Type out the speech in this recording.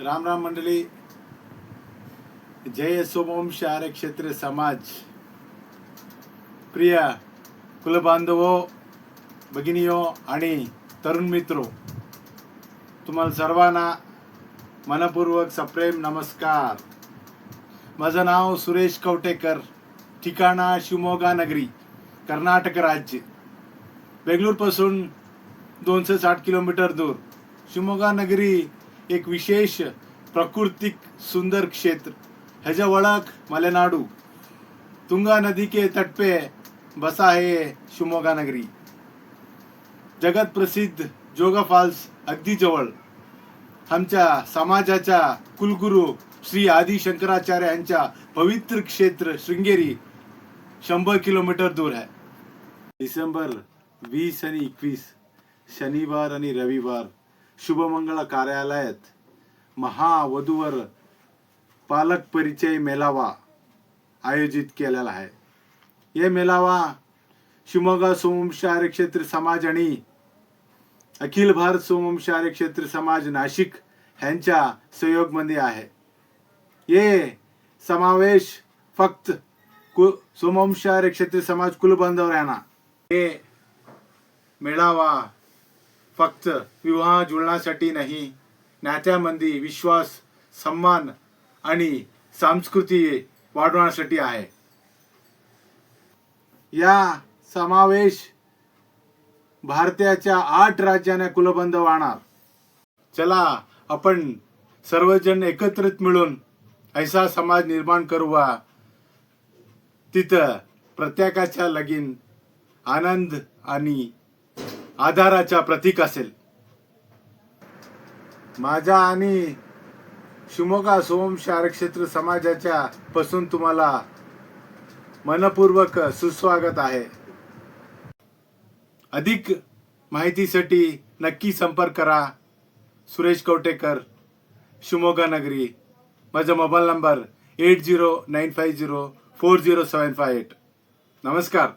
राम राम मंडळी. जय सोमवंशी आर्य क्षेत्रीय समाज. प्रिय कुलबांधवो, भगिनीयो आणि तरुण मित्रो, तुम्हाला सर्वांना मनपूर्वक सप्रेम नमस्कार. माझं नाव सुरेश कवटेकर, ठिकाणा शिवमोगा नगरी, कर्नाटक राज्य. बेंगळूरपासून 260 किलोमीटर दूर. शिवमोगा नगरी एक विशेष प्राकृतिक सुंदर क्षेत्र. ह्याच्या ओळख मलेनाडू तुंगा नदी के तट पे बसा है शिवमोगा नगरी. जगत प्रसिद्ध जोगा फॉल्स अगदी जवळ. आमच्या समाजाच्या कुलगुरू श्री आदि शंकराचार्य यांच्या पवित्र क्षेत्र श्रृंगेरी 100 किलोमीटर दूर आहे. डिसेंबर 20 आणि 21 शनिवार आणि रविवार शुभमंगळ कार्यालयात महावधूवर पालक परिचय मेळावा आयोजित केलेला आहे. हे मेळावा शिवमोगा सोमवंशी आर्य क्षेत्रीय समाज आणि अखिल भारत सोमवंशी आर्य क्षेत्रीय समाज नाशिक यांच्या सहयोगामध्ये आहे. हे समावेश फक्त सोमवंशी आर्य क्षेत्रीय समाज कुलबांधव यांना. हे मेळावा फक्त विवाह जुळण्यासाठी नाही, नात्यामध्ये विश्वास, सन्मान आणि संस्कृती वाढवण्यासाठी आहे. या समावेश भारताच्या 8 राज्यांना कुलबांधव आणणार. चला आपण सर्वजण एकत्रित मिळून ऐसा समाज निर्माण करू वा तिथं प्रत्येकाच्या लगीन आनंद आणि आधाराचा प्रतीक असेल. माझ्या आणि शिवमोगा सोमवंशी आर्य क्षेत्रीय समाजाच्या पासून तुम्हाला मनपूर्वक सुस्वागत आहे. अधिक माहितीसाठी नक्की संपर्क करा. सुरेश कवटेकर, शिवमोगा नगरी. माझा मोबाईल नंबर 8095040758. नमस्कार.